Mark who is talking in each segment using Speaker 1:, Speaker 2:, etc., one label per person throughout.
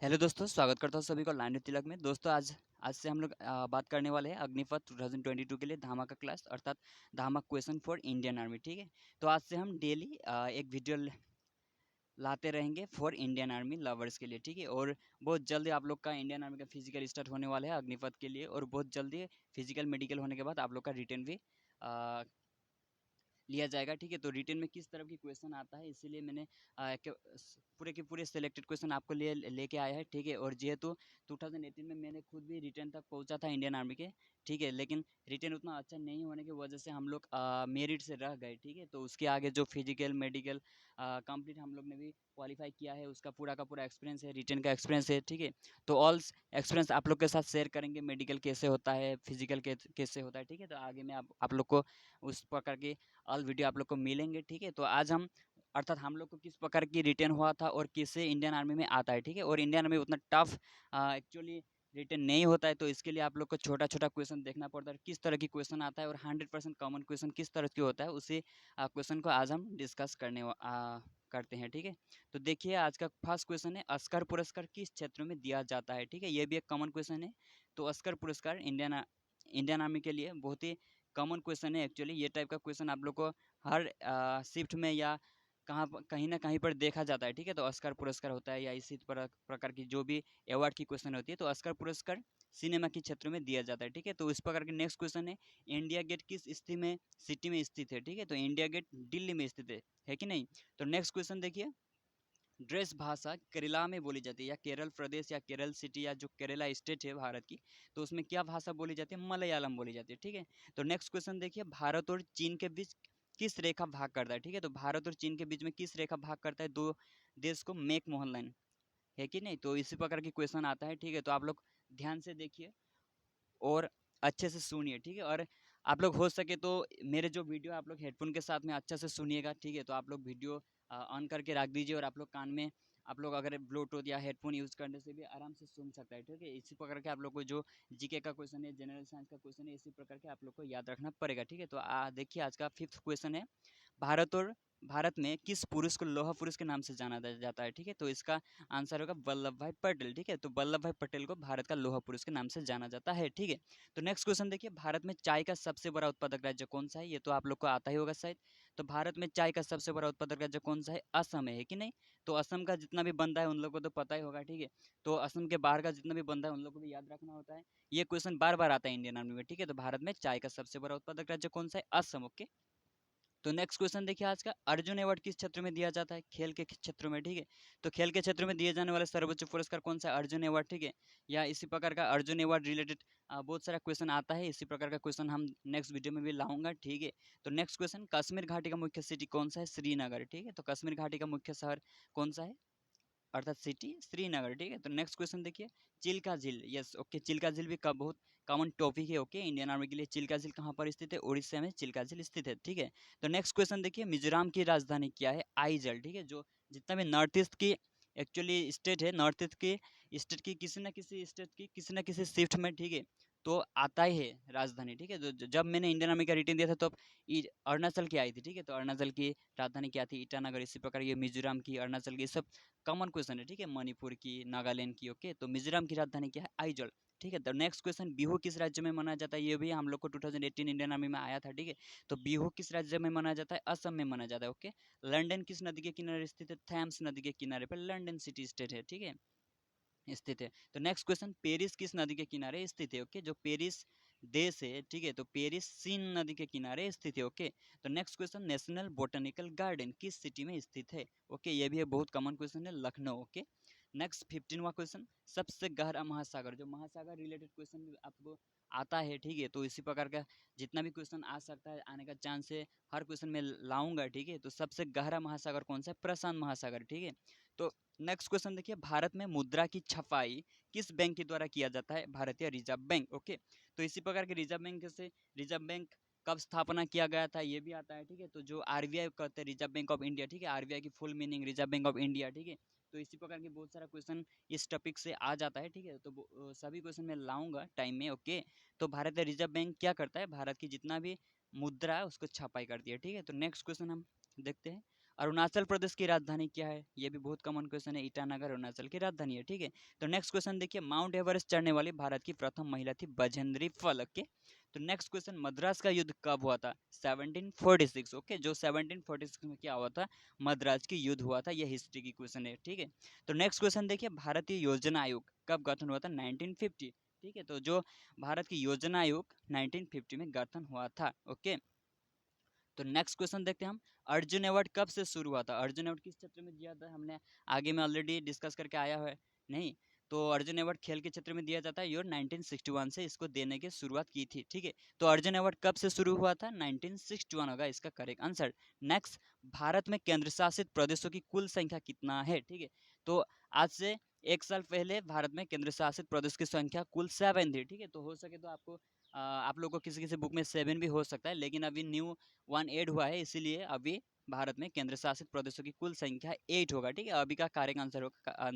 Speaker 1: Hello दोस्तों, स्वागत करता हूँ सभी को लाइव तिलक में। दोस्तों आज आज से हम लोग बात करने वाले हैं अग्निपथ 2022 के लिए धामाका क्लास अर्थात धामाका क्वेश्चन फॉर इंडियन आर्मी। ठीक है, तो आज से हम डेली एक वीडियो लाते रहेंगे फॉर इंडियन आर्मी लवर्स के लिए। ठीक है, और बहुत जल्दी आप लोग का इंडियन आर्मी का फिजिकल स्टार्ट होने वाला है अग्निपथ के लिए, और बहुत जल्दी फिजिकल मेडिकल होने के बाद आप लोग का रिटर्न भी लिया जाएगा। ठीक है, तो रिटर्न में किस तरह की क्वेश्चन आता है, इसीलिए मैंने पूरे के पूरे सिलेक्टेड क्वेश्चन आपको लेके आया है। ठीक है, और जेहेतु 2018 में मैंने खुद भी रिटर्न तक पहुंचा था इंडियन आर्मी के। ठीक है, लेकिन रिटर्न उतना अच्छा नहीं होने की वजह से हम लोग मेरिट से रह गए। ठीक है, तो उसके आगे जो फिजिकल मेडिकल कंप्लीट हम लोग ने भी क्वालिफाई किया है, उसका पूरा का पूरा एक्सपीरियंस है, रिटर्न का एक्सपीरियंस है। ठीक है, तो ऑल एक्सपीरियंस आप लोग के साथ शेयर करेंगे, मेडिकल कैसे होता है, फिजिकल कैसे होता है। ठीक है, तो आगे में आप लोग को उस प्रकार की ऑल वीडियो आप लोग को मिलेंगे। ठीक है, तो आज हम अर्थात हम लोग को किस प्रकार की रिटर्न हुआ था और किससे इंडियन आर्मी में आता है। ठीक है, और इंडियन आर्मी उतना टफ एक्चुअली रिटर्न नहीं होता है, तो इसके लिए आप लोग को छोटा छोटा क्वेश्चन देखना पड़ता है, किस तरह की क्वेश्चन आता है और 100% कॉमन क्वेश्चन किस तरह की होता है, उसी क्वेश्चन को आज हम डिस्कस करते हैं। ठीक है, तो देखिए आज का फर्स्ट क्वेश्चन है, ऑस्कर पुरस्कार किस क्षेत्र में दिया जाता है। ठीक है, ये भी एक कॉमन क्वेश्चन है। तो ऑस्कर पुरस्कार इंडियन इंडियन आर्मी के लिए बहुत ही कॉमन क्वेश्चन है। एक्चुअली ये टाइप का क्वेश्चन आप लोग को हर शिफ्ट में या कहीं ना कहीं पर देखा जाता है। ठीक है, तो ऑस्कर पुरस्कार होता है या इसी प्रकार की जो भी अवार्ड की क्वेश्चन होती है, तो ऑस्कर पुरस्कार सिनेमा के क्षेत्र में दिया जाता है। ठीक है, तो इस प्रकार के नेक्स्ट क्वेश्चन है, इंडिया गेट किस सिटी में स्थित है। ठीक है, तो इंडिया गेट दिल्ली में स्थित है कि नहीं। तो नेक्स्ट क्वेश्चन देखिए, ड्रेस भाषा केरला में बोली जाती है, या केरल प्रदेश या केरल सिटी या जो केरला स्टेट है भारत की, तो उसमें क्या भाषा बोली जाती है, मलयालम बोली जाती है। ठीक है, तो नेक्स्ट क्वेश्चन देखिए, भारत और चीन के बीच किस रेखा भाग करता है। ठीक है, तो भारत और चीन के बीच में किस रेखा भाग करता है दो देश को, मेक मोहन लाइन, है कि नहीं। तो इसी प्रकार की क्वेश्चन आता है। ठीक है, तो आप लोग ध्यान से देखिए और अच्छे से सुनिए। ठीक है, और आप लोग हो सके तो मेरे जो वीडियो आप लोग हेडफोन के साथ में अच्छे से सुनिएगा। ठीक है, तो आप लोग वीडियो ऑन करके रख दीजिए और आप लोग कान में आप लोग अगर ब्लूटूथ या हेडफोन यूज़ करने से भी आराम से सुन सकता है। ठीक है, इसी प्रकार के आप लोग को जो जीके का क्वेश्चन है, जनरल साइंस का क्वेश्चन है, इसी प्रकार के आप लोग को याद रखना पड़ेगा। ठीक है, तो देखिए आज का फिफ्थ क्वेश्चन है, भारत और भारत में किस पुरुष को लौह पुरुष के नाम से जाना जाता है। ठीक है, तो इसका आंसर होगा वल्लभ भाई पटेल। ठीक है, तो वल्लभ भाई पटेल को भारत का लौह पुरुष के नाम से जाना जाता है। ठीक है, तो नेक्स्ट क्वेश्चन देखिए, भारत में चाय का सबसे बड़ा उत्पादक राज्य कौन सा है, ये तो आप लोग को आता ही होगा शायद। तो भारत में चाय का सबसे बड़ा उत्पादक राज्य कौन सा है, असम है कि नहीं। तो असम का जितना भी बंदा है उन लोगों को तो पता ही होगा। ठीक है, तो असम के बाहर का जितना भी बंदा है उन लोगों को भी याद रखना होता है, ये क्वेश्चन बार बार आता है इंडियन आर्मी में। ठीक है, तो भारत में चाय का सबसे बड़ा उत्पादक राज्य कौन सा है, असम। ओके, तो नेक्स्ट क्वेश्चन देखिए, आज का अर्जुन अवार्ड किस क्षेत्र में दिया जाता है, खेल के क्षेत्र में। ठीक है, तो खेल के क्षेत्र में दिए जाने वाला सर्वोच्च पुरस्कार कौन सा है, अर्जुन अवार्ड। ठीक है, या इसी प्रकार का अर्जुन अवार्ड रिलेटेड बहुत सारा क्वेश्चन आता है, इसी प्रकार का क्वेश्चन हम नेक्स्ट वीडियो में भी लाऊंगा। ठीक है, तो नेक्स्ट क्वेश्चन, कश्मीर घाटी का मुख्य सिटी कौन सा है, श्रीनगर। ठीक है, तो कश्मीर घाटी का मुख्य शहर कौन सा है, अर्थात सिटी श्रीनगर। ठीक है, तो नेक्स्ट क्वेश्चन देखिए, चिल्का झील, यस ओके, चिल्का झील भी का बहुत कॉमन टॉपिक है। ओके, इंडियन आर्मी के लिए चिल्का झील कहाँ पर स्थित है, उड़ीसा में चिल्का झील स्थित है। ठीक है, तो नेक्स्ट क्वेश्चन देखिए, मिजोरम की राजधानी क्या है, आइजल। ठीक है, जो जितना भी नॉर्थ ईस्ट की एक्चुअली स्टेट है, नॉर्थ ईस्ट की स्टेट की किसी न किसी स्टेट की किसी न किसी शिफ्ट में, ठीक है, तो आता ही है राजधानी। ठीक है, तो जब मैंने इंडियन आर्मी का रिटर्न दिया था तो अरुणाचल की आई थी। ठीक है, तो अरुणाचल की राजधानी क्या थी, ईटानगर। इसी प्रकार ये मिजोरम की, अरुणाचल की, सब कॉमन क्वेश्चन है। ठीक है, मणिपुर की, नागालैंड की। ओके, तो मिजोरम की राजधानी क्या है, आइजॉल। ठीक है, तो नेक्स्ट क्वेश्चन, बिहू किस राज्य में मनाया जाता है, ये भी हम लोग को 2018 इंडियन आर्मी में आया था। ठीक है, तो बिहू किस राज्य में मनाया जाता है, असम में मनाया जाता है। ओके, लंदन किस नदी के किनारे स्थित है, थैम्स नदी के किनारे पर लंदन सिटी स्टेट है। ठीक है, स्थित है। तो नेक्स्ट क्वेश्चन, पेरिस किस नदी के किनारे स्थित है। ओके, जो पेरिस देश है, ठीक है, तो पेरिस सीन नदी के किनारे स्थित है। ओके, तो next question, national botanical garden किस सिटी में स्थित है। ओके, ये भी है बहुत कॉमन क्वेश्चन है, लखनऊ। ओके, नेक्स्ट 15वां क्वेश्चन, सबसे गहरा महासागर, जो महासागर रिलेटेड क्वेश्चन भी आपको आता है। ठीक है, तो इसी प्रकार का जितना भी क्वेश्चन आ सकता है, आने का चांस है, हर क्वेश्चन में लाऊंगा। ठीक है, तो सबसे गहरा महासागर कौन सा है, प्रशांत महासागर। ठीक है, तो नेक्स्ट क्वेश्चन देखिए, भारत में मुद्रा की छपाई किस बैंक के द्वारा किया जाता है, भारतीय रिजर्व बैंक। ओके, तो इसी प्रकार के रिजर्व बैंक कब स्थापना किया गया था, ये भी आता है। ठीक है, तो जो आरबीआई कहते हैं, रिजर्व बैंक ऑफ इंडिया। ठीक है, आरबीआई की full meaning reserve bank of India. ठीक है, तो इसी प्रकार के बहुत सारा क्वेश्चन इस टॉपिक से आ जाता है। ठीक है, तो सभी क्वेश्चन मैं लाऊंगा टाइम में। ओके, तो भारतीय रिजर्व बैंक क्या करता है, भारत की जितना भी मुद्रा है उसको छपाई करती है। ठीक है, तो नेक्स्ट क्वेश्चन हम देखते हैं, अरुणाचल प्रदेश की राजधानी क्या है? ये भी बहुत कॉमन क्वेश्चन है, ईटानगर अरुणाचल की राजधानी है, ठीक है। तो नेक्स्ट क्वेश्चन देखिए, माउंट एवरेस्ट चढ़ने वाली भारत की प्रथम महिला थी बजेंद्री पाल, ओके। तो नेक्स्ट क्वेश्चन, मद्रास का युद्ध कब हुआ था? 1746, ओके। जो 1746 में क्या हुआ था? मद्रास की युद्ध हुआ था, ये हिस्ट्री की क्वेश्चन है, ठीक है। तो नेक्स्ट क्वेश्चन देखिए, भारतीय योजना आयोग कब गठन हुआ था? 1950, ठीक है। तो जो भारत की योजना आयोग 1950 में गठन हुआ था, ओके। तो नेक्स्ट क्वेश्चन देखते हैं हम, अर्जुन अवार्ड कब से शुरू हुआ था? अर्जुन अवार्ड किस क्षेत्र में दिया था? हमने आगे में ऑलरेडी डिस्कस करके आया है, नहीं? तो अर्जुन अवार्ड खेल के क्षेत्र में दिया जाता है, और 1961 से इसको देने की शुरुआत की थी, ठीक है। तो अर्जुन अवार्ड कब से शुरू हुआ था? 1961 होगा इसका करेक्ट आंसर। नेक्स्ट, भारत में केंद्र शासित प्रदेशों की कुल संख्या कितना है? ठीक है। तो आज से 1 साल पहले भारत में केंद्र शासित प्रदेश की संख्या कुल 7 थी, ठीक है। तो हो सके तो आपको आप लोग को किसी किसी बुक में 7 भी हो सकता है, लेकिन अभी न्यू 1 ऐड हुआ है, इसीलिए अभी भारत में केंद्र शासित प्रदेशों की कुल संख्या 8 होगा, ठीक है। अभी का करेक्ट आंसर होगा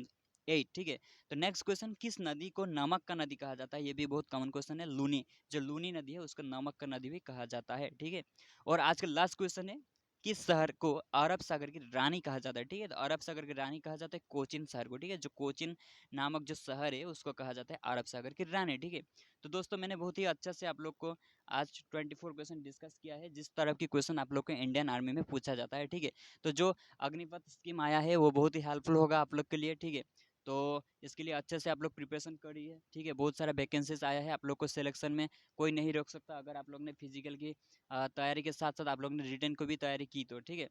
Speaker 1: 8, ठीक है। तो नेक्स्ट क्वेश्चन, किस नदी को नमक का नदी कहा जाता है? ये भी बहुत कॉमन क्वेश्चन है, लूनी। जो लूनी नदी है उसको नमक का नदी भी कहा जाता है, ठीक है। और आज का लास्ट क्वेश्चन है, किस शहर को अरब सागर की रानी कहा जाता है? ठीक है। तो अरब सागर की रानी कहा जाता है कोचिन शहर को, ठीक है। जो कोचिन नामक जो शहर है उसको कहा जाता है अरब सागर की रानी, ठीक है। तो दोस्तों मैंने बहुत ही अच्छा से आप लोग को आज 24 क्वेश्चन डिस्कस किया है, जिस तरह की क्वेश्चन आप लोग को इंडियन आर्मी में पूछा जाता है, ठीक है। तो जो अग्निपथ स्कीम आया है वो बहुत ही हेल्पफुल होगा आप लोग के लिए, ठीक है। तो इसके लिए अच्छे से आप लोग प्रिपरेशन करिए, ठीक है। बहुत सारा वैकेंसीज आया है, आप लोग को सिलेक्शन में कोई नहीं रोक सकता, अगर आप लोग ने फिजिकल की तैयारी के साथ साथ आप लोग ने रिटर्न को भी तैयारी की तो, ठीक है।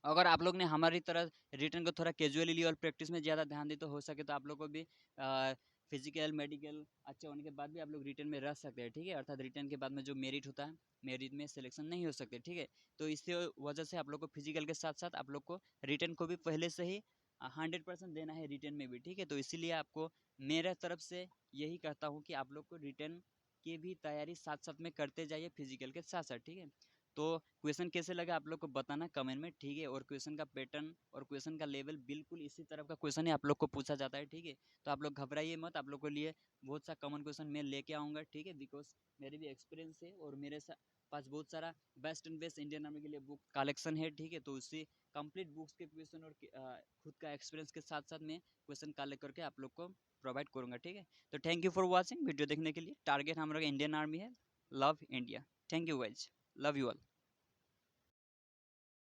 Speaker 1: अगर आप लोग ने हमारी तरह रिटर्न को थोड़ा कैजुअली लिया और प्रैक्टिस में ज़्यादा ध्यान दी, तो हो सके तो आप लोग को भी फिजिकल मेडिकल अच्छा होने के बाद भी आप लोग रिटर्न में रह सकते हैं, ठीक है। अर्थात रिटर्न के बाद में जो मेरिट होता है, मेरिट में सिलेक्शन नहीं हो सकते, ठीक है। तो इससे वजह से आप लोग को फिजिकल के साथ साथ आप लोग को रिटर्न को भी पहले से ही 100% देना है रिटर्न में भी, ठीक है। तो इसीलिए आपको मेरे तरफ से यही कहता हूँ कि आप लोग को रिटर्न की भी तैयारी साथ साथ में करते जाइए फिजिकल के साथ साथ, ठीक है। तो क्वेश्चन कैसे लगा आप लोग को बताना कमेंट में, ठीक है। और क्वेश्चन का पैटर्न और क्वेश्चन का लेवल बिल्कुल इसी तरफ का क्वेश्चन ही आप लोग को पूछा जाता है, ठीक है। तो आप लोग घबराइए मत, आप लोग के लिए बहुत सा कॉमन क्वेश्चन मैं लेके आऊँगा, ठीक है। बिकॉज मेरे भी एक्सपीरियंस है और मेरे पास बहुत सारा best and best Indian army के लिए बुक कलेक्शन है, ठीक है। तो उसी कंप्लीट बुक्स के क्वेश्चन और खुद का एक्सपीरियंस के साथ साथ मैं क्वेश्चन कलेक्ट करके आप लोग को प्रोवाइड करूँगा, ठीक है। तो thank you for watching, video देखने के लिए। टारगेट हमारा इंडियन आर्मी है, love India. Thank you guys, love you all.